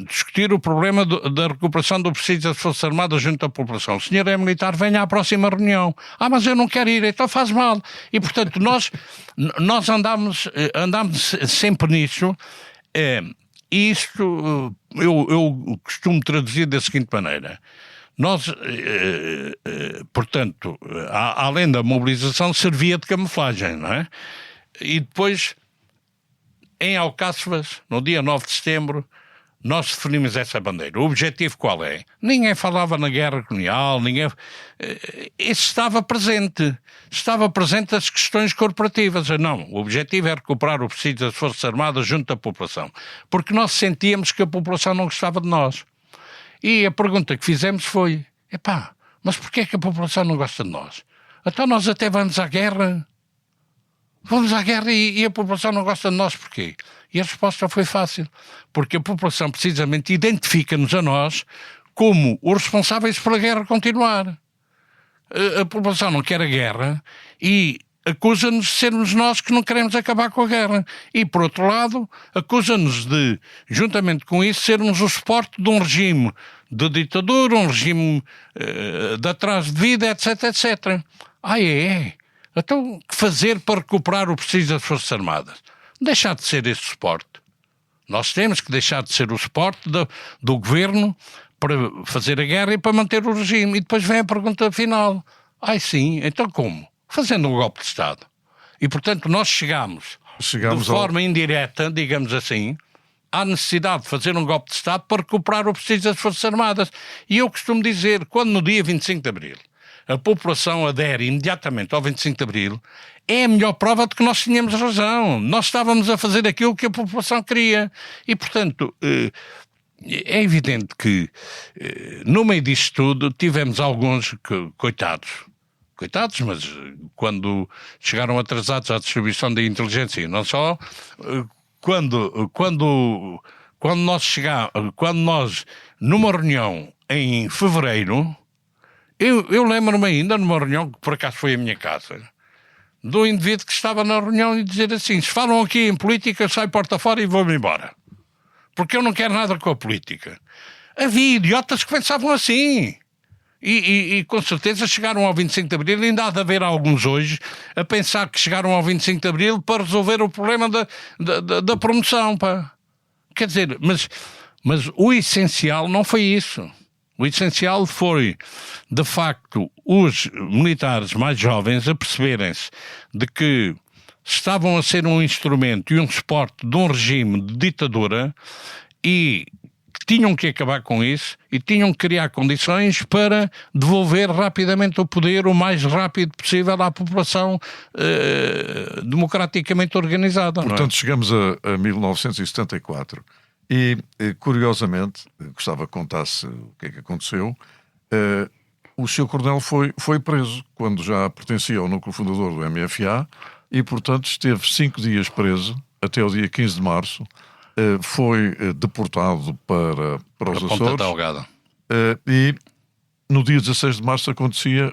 discutir o problema da recuperação do prestígio das Forças Armadas junto à população. O senhor é militar, venha à próxima reunião. Ah, mas eu não quero ir, então faz mal. E, portanto, nós andámos sempre nisso. Isto eu costumo traduzir da seguinte maneira. Nós, portanto, além da mobilização, servia de camuflagem, não é? E depois, em Alcáçovas, no dia 9 de setembro, nós definimos essa bandeira. O objetivo qual é? Ninguém falava na guerra colonial, isso estava presente. Estava presente as questões corporativas. Não, o objetivo é recuperar o prestígio das Forças Armadas junto da população. Porque nós sentíamos que a população não gostava de nós. E a pergunta que fizemos foi, mas porquê é que a população não gosta de nós? Então nós até vamos à guerra. Vamos à guerra e a população não gosta de nós, porquê? E a resposta foi fácil. Porque a população precisamente identifica-nos a nós como os responsáveis pela guerra continuar. A população não quer a guerra e acusa-nos de sermos nós que não queremos acabar com a guerra. E, por outro lado, acusa-nos de, juntamente com isso, sermos o suporte de um regime de ditadura, um regime de atraso de vida, etc, etc. Então, o que fazer para recuperar o prestígio das Forças Armadas? Deixar de ser esse suporte. Nós temos que deixar de ser o suporte do governo para fazer a guerra e para manter o regime. E depois vem a pergunta final. Sim, então como? Fazendo um golpe de Estado. E, portanto, nós chegamos de forma indireta, digamos assim, à necessidade de fazer um golpe de Estado para recuperar o prestígio das Forças Armadas. E eu costumo dizer, quando no dia 25 de Abril a população adere imediatamente ao 25 de Abril, é a melhor prova de que nós tínhamos razão. Nós estávamos a fazer aquilo que a população queria. E, portanto, é evidente que no meio disto tudo tivemos alguns coitados, mas quando chegaram atrasados à distribuição da inteligência, não só, quando nós, numa reunião em fevereiro, eu lembro-me ainda, numa reunião que por acaso foi a minha casa, do indivíduo que estava na reunião e dizer assim, se falam aqui em política, saio porta fora e vou-me embora. Porque eu não quero nada com a política. Havia idiotas que pensavam assim. E com certeza chegaram ao 25 de Abril, e ainda há de haver alguns hoje a pensar que chegaram ao 25 de Abril para resolver o problema da promoção. Quer dizer, mas o essencial não foi isso. O essencial foi, de facto, os militares mais jovens a perceberem-se de que estavam a ser um instrumento e um suporte de um regime de ditadura e que tinham que acabar com isso e tinham que criar condições para devolver rapidamente o poder o mais rápido possível à população democraticamente organizada. Portanto, chegamos a 1974 e, curiosamente, gostava que contasse o que é que aconteceu. O Sr. Coronel foi preso quando já pertencia ao núcleo fundador do MFA e, portanto, esteve 5 dias preso até o dia 15 de março. Foi deportado para os Açores. E no dia 16 de março acontecia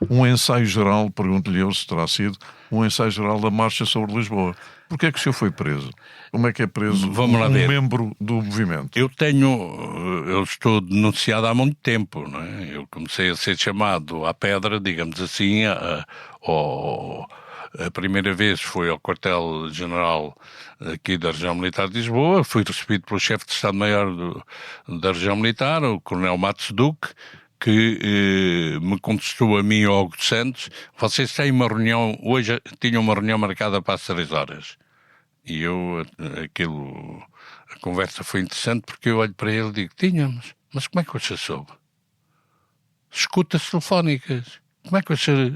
um ensaio geral, pergunto-lhe eu se terá sido, um ensaio geral da Marcha sobre Lisboa. Porquê é que o senhor foi preso? Como é que é preso membro do movimento? Eu estou denunciado há muito tempo, não é? Eu comecei a ser chamado à pedra, digamos assim, a primeira vez foi ao quartel-general aqui da região militar de Lisboa, fui recebido pelo chefe de Estado-Maior da região militar, o coronel Matos Duque, que me contestou a mim e ao Hugo dos Santos, vocês têm uma reunião, hoje tinham uma reunião marcada para as 3 horas. E a conversa foi interessante porque eu olho para ele e digo, tínhamos, mas como é que você soube? Escutas telefónicas. Como é que você...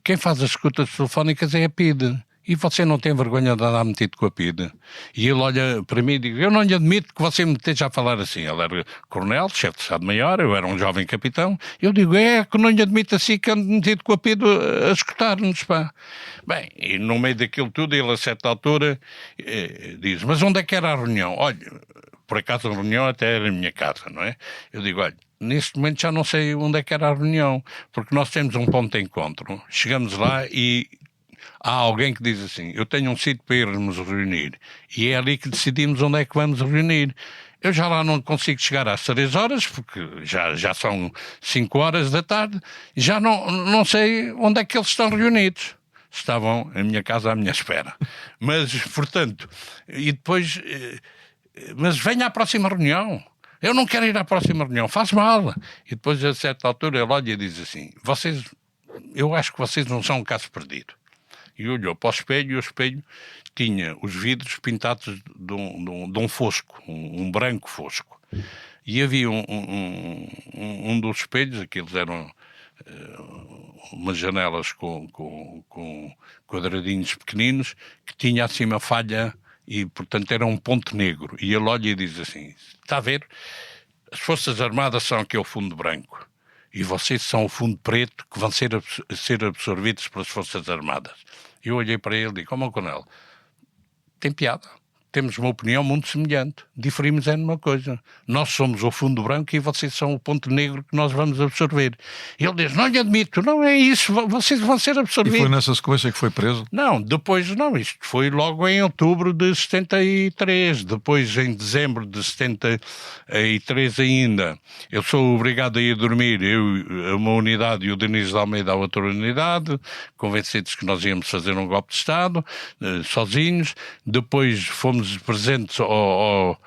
Quem faz as escutas telefónicas é a PIDE. E você não tem vergonha de andar metido com a PIDE? E ele olha para mim e diz, eu não lhe admito que você me esteja a falar assim. Ele era coronel, chefe de Estado-Maior, eu era um jovem capitão. Eu digo, que não lhe admito assim que ando metido com a PIDE a escutar-nos, pá. Bem, e no meio daquilo tudo, ele a certa altura diz, mas onde é que era a reunião? Olha, por acaso a reunião até era a minha casa, não é? Eu digo, olha, neste momento já não sei onde é que era a reunião, porque nós temos um ponto de encontro. Chegamos lá e há alguém que diz assim, eu tenho um sítio para irmos reunir, e é ali que decidimos onde é que vamos reunir. Eu já lá não consigo chegar às 3 horas, porque já são 5 horas da tarde, já não sei onde é que eles estão reunidos. Estavam em minha casa à minha espera. Mas, portanto, e depois, mas venha à próxima reunião. Eu não quero ir à próxima reunião, faz mal. E depois, a certa altura, ele olha e diz assim, eu acho que vocês não são um caso perdido. E olhou para o espelho, e o espelho tinha os vidros pintados de um fosco, um branco fosco. E havia um dos espelhos, aqueles eram umas janelas com quadradinhos pequeninos, que tinha assim uma falha e, portanto, era um ponto negro. E ele olha e diz assim, está a ver? As Forças Armadas são aquele fundo branco e vocês são o fundo preto que vão ser absorvidos pelas Forças Armadas. Eu olhei para ele e digo, meu coronel, tem piada. Temos uma opinião muito semelhante. Diferimos é numa coisa. Nós somos o fundo branco e vocês são o ponto negro que nós vamos absorver. Ele diz, não lhe admito, não é isso, vocês vão ser absorvidos. E foi nessa sequência que foi preso? Não, depois não, isto foi logo em outubro de 73, depois em dezembro de 73 ainda. Eu sou obrigado a ir dormir, eu, uma unidade e o Diniz de Almeida a outra unidade, convencidos que nós íamos fazer um golpe de Estado, sozinhos. Depois fomos presentes ao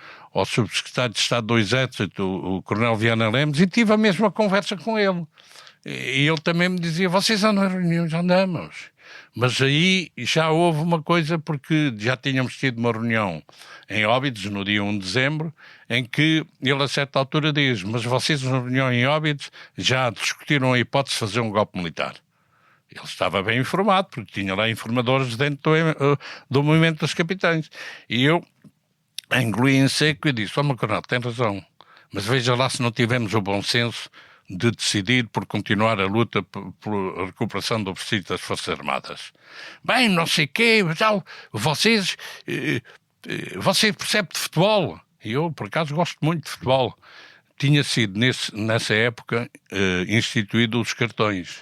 subsecretário de Estado do Exército, o coronel Viana Lemos, e tive a mesma conversa com ele. E ele também me dizia, vocês andam em reuniões? Andamos. Mas aí já houve uma coisa, porque já tínhamos tido uma reunião em Óbidos, no dia 1 de dezembro, em que ele a certa altura diz, mas vocês na reunião em Óbidos já discutiram a hipótese de fazer um golpe militar. Ele estava bem informado, porque tinha lá informadores dentro do movimento dos capitães. E eu engoli em seco e disse, meu coronel, tem razão, mas veja lá se não tivemos o bom senso de decidir por continuar a luta por recuperação do prestígio das Forças Armadas. Bem, não sei o quê, vocês percebem de futebol. E eu, por acaso, gosto muito de futebol. Tinha sido, nessa época, instituído os cartões,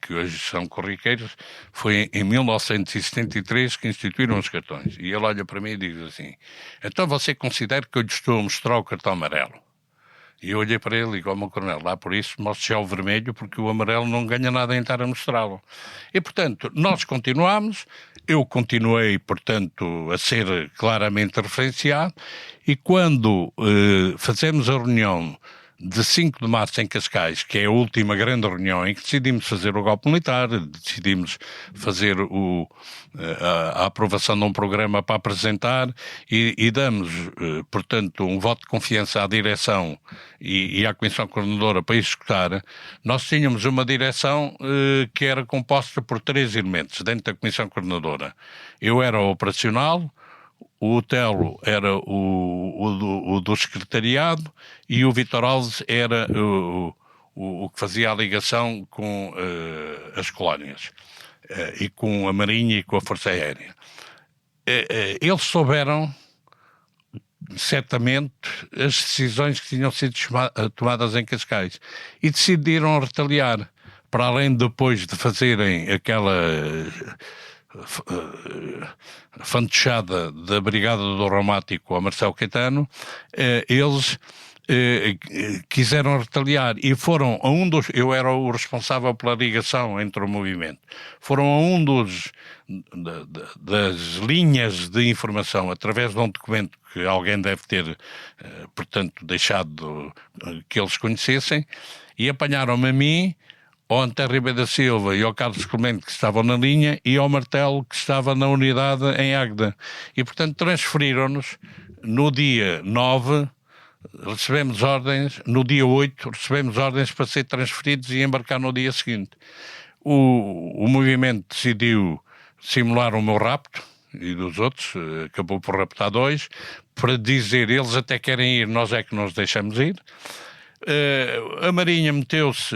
que hoje são corriqueiros. Foi em 1973 que instituíram os cartões. E ele olha para mim e diz assim, então você considera que eu lhe estou a mostrar o cartão amarelo? E eu olhei para ele e digo, meu coronel, lá por isso mostre já o vermelho, porque o amarelo não ganha nada em estar a mostrá-lo. E, portanto, nós continuamos, eu continuei, portanto, a ser claramente referenciado, e quando fazemos a reunião de 5 de março em Cascais, que é a última grande reunião em que decidimos fazer o golpe militar, decidimos fazer a aprovação de um programa para apresentar e damos, portanto, um voto de confiança à direção e à Comissão Coordenadora para executar. Nós tínhamos uma direção que era composta por 3 elementos dentro da Comissão Coordenadora. Eu era o operacional, o Otelo era o do secretariado e o Vítor Alves era o que fazia a ligação com as colónias e com a Marinha e com a Força Aérea. Eles souberam, certamente, as decisões que tinham sido tomadas em Cascais e decidiram retaliar, para além depois de fazerem aquela fantochada da Brigada do Reumático a Marcelo Caetano, eles quiseram retaliar e foram a um dos... Eu era o responsável pela ligação entre o movimento. Foram a das linhas de informação, através de um documento que alguém deve ter, portanto, deixado que eles conhecessem, e apanharam-me a mim, ao António Ribeiro da Silva e ao Carlos Clemente, que estavam na linha, e ao Martelo, que estava na unidade em Águeda. E, portanto, transferiram-nos no dia 9, recebemos ordens, no dia 8, recebemos ordens para ser transferidos e embarcar no dia seguinte. O movimento decidiu simular o meu rapto e dos outros, acabou por raptar 2, para dizer, eles até querem ir, nós é que nos deixamos ir. A Marinha meteu-se,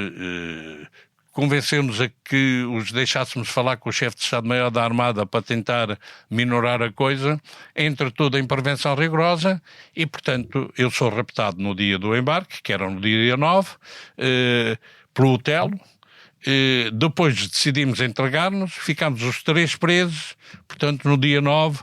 convenceu-nos a que os deixássemos falar com o chefe de Estado-Maior da Armada para tentar minorar a coisa, entretudo em prevenção rigorosa, e, portanto, eu sou raptado no dia do embarque, que era no dia 9, pelo Otelo. Depois decidimos entregar-nos, ficámos os 3 presos, portanto, no dia 9,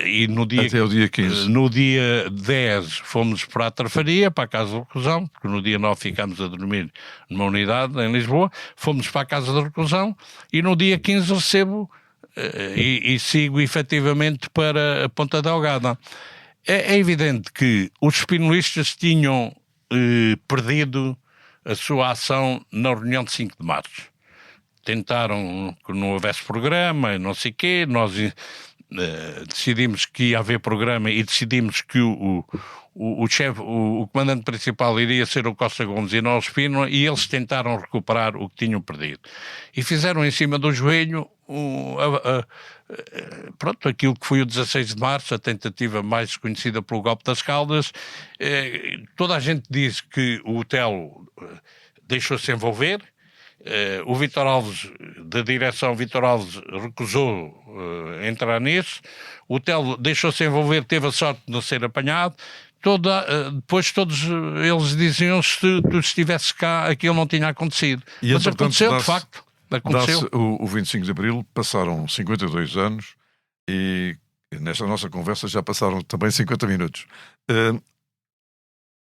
e no dia, até o dia 15. No dia 10 fomos para a Trafaria, para a Casa de Reclusão, porque no dia 9 ficámos a dormir numa unidade em Lisboa, fomos para a Casa de Reclusão e no dia 15 recebo e sigo efetivamente para a Ponta Delgada. É evidente que os espinolistas tinham perdido a sua ação na reunião de 5 de março. tentaram que não houvesse programa, não sei o quê, nós decidimos que ia haver programa e decidimos que o comandante principal iria ser o Costa Gomes e não o Espínola, e eles tentaram recuperar o que tinham perdido. E fizeram em cima do joelho pronto, aquilo que foi o 16 de março, a tentativa mais conhecida pelo golpe das Caldas. Toda a gente diz que o Telo deixou-se envolver. O Vítor Alves, da direção, Vítor Alves recusou entrar nisso. O Telo deixou-se envolver, teve a sorte de não ser apanhado. Depois todos eles diziam, se tu estivesse cá, aquilo não tinha acontecido. E, mas aconteceu, de facto. Aconteceu. O 25 de Abril, passaram 52 anos e nesta nossa conversa já passaram também 50 minutos.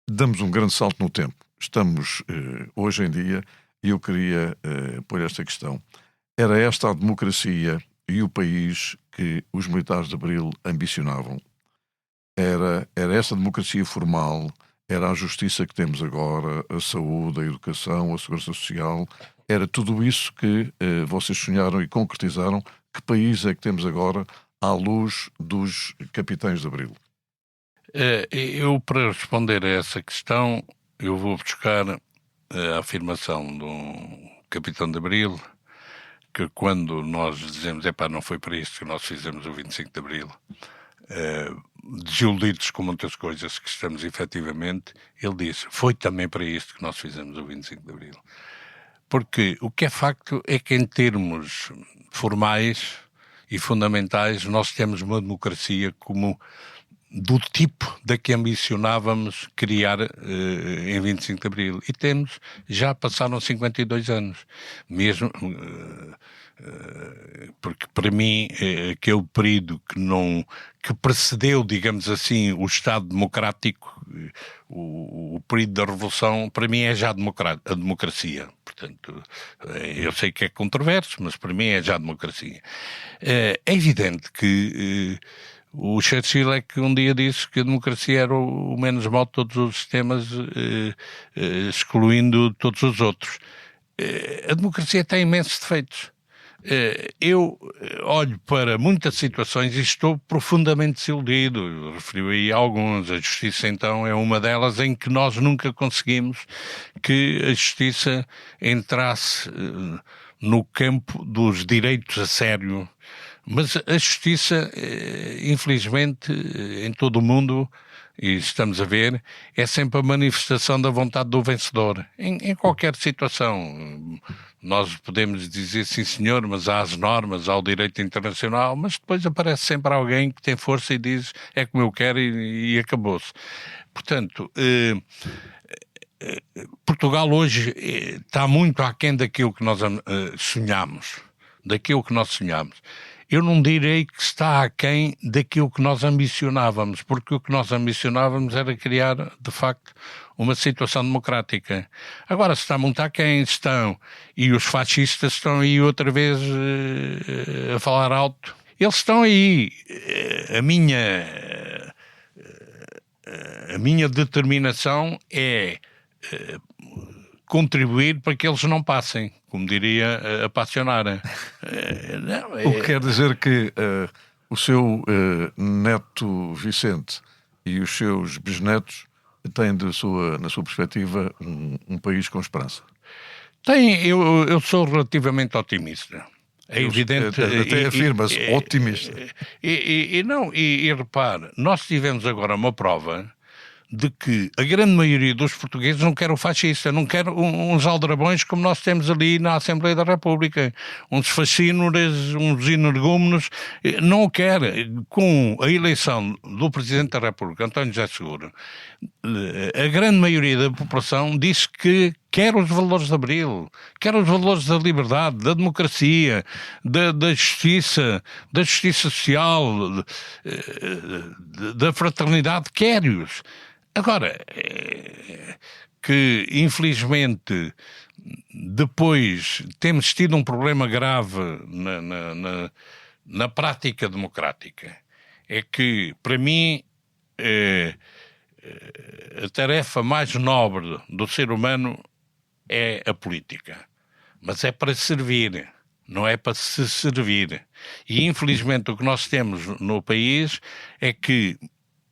Damos um grande salto no tempo. Estamos hoje em dia, e eu queria pôr esta questão. Era esta a democracia e o país que os militares de Abril ambicionavam? Era esta democracia formal? Era a justiça que temos agora, a saúde, a educação, a segurança social? Era tudo isso que vocês sonharam e concretizaram? Que país é que temos agora à luz dos capitães de Abril? Eu, para responder a essa questão, eu vou buscar a afirmação do capitão de Abril, que quando nós dizemos, não foi para isto que nós fizemos o 25 de Abril, desiludidos com muitas coisas que estamos efetivamente, ele disse, foi também para isto que nós fizemos o 25 de Abril. Porque o que é facto é que em termos formais e fundamentais nós temos uma democracia como do tipo da que ambicionávamos criar em 25 de Abril. E temos, já passaram 52 anos. Mesmo, porque para mim aquele período que precedeu, digamos assim, o Estado democrático, o período da Revolução, para mim é já a democracia. Portanto, eu sei que é controverso, mas para mim é já a democracia. É evidente que o Churchill é que um dia disse que a democracia era o menos mau de todos os sistemas, excluindo todos os outros. A democracia tem imensos defeitos. Eu olho para muitas situações e estou profundamente desiludido. Referi aí alguns. A justiça, então, é uma delas em que nós nunca conseguimos que a justiça entrasse no campo dos direitos a sério. Mas a justiça, infelizmente, em todo o mundo, e estamos a ver, é sempre a manifestação da vontade do vencedor. Em qualquer situação. Nós podemos dizer sim senhor, mas há as normas, há o direito internacional, mas depois aparece sempre alguém que tem força e diz é como eu quero e acabou-se. Portanto, Portugal hoje está muito aquém daquilo que nós sonhamos. Daquilo que nós sonhamos. Eu não direi que está aquém daquilo que nós ambicionávamos, porque o que nós ambicionávamos era criar, de facto, uma situação democrática. Agora, se está muito aquém, estão, e os fascistas estão aí outra vez a falar alto. Eles estão aí. A minha determinação é contribuir para que eles não passem, como diria a Passionara. O que quer dizer que o seu neto Vicente e os seus bisnetos têm na sua perspectiva um país com esperança? Eu sou relativamente otimista. É evidente. Até afirma-se otimista. E repare, nós tivemos agora uma prova de que a grande maioria dos portugueses não quer o fascista, não quer uns aldrabões como nós temos ali na Assembleia da República, uns fascínoras, uns energúmenos, não o quer. Com a eleição do Presidente da República, António José Seguro, a grande maioria da população disse que quer os valores de Abril, quer os valores da liberdade, da democracia, da justiça social, da fraternidade, quer-os. Agora, que infelizmente depois temos tido um problema grave na prática democrática, é que, para mim, a tarefa mais nobre do ser humano é a política. mas é para servir, não é para se servir. E infelizmente o que nós temos no país é que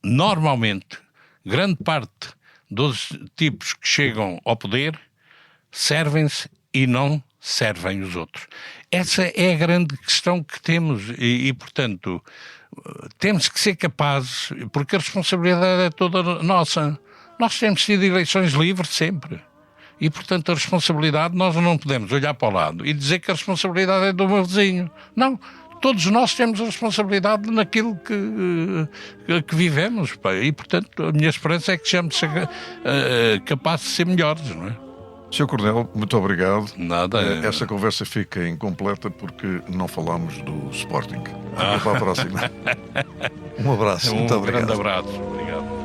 normalmente grande parte dos tipos que chegam ao poder servem-se e não servem os outros. Essa é a grande questão que temos e portanto, temos que ser capazes, porque a responsabilidade é toda nossa. Nós temos tido eleições livres sempre. E, portanto, a responsabilidade, nós não podemos olhar para o lado e dizer que a responsabilidade é do meu vizinho. Não. Todos nós temos a responsabilidade naquilo que vivemos. Pá. E, portanto, a minha esperança é que sejamos capazes de ser melhores, não é? Sr. Coronel, muito obrigado. Nada. Esta conversa fica incompleta porque não falámos do Sporting. Até para a próxima. Um abraço. Muito obrigado. Grande abraço. Obrigado.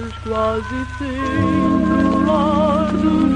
Mas quase sempre o lar do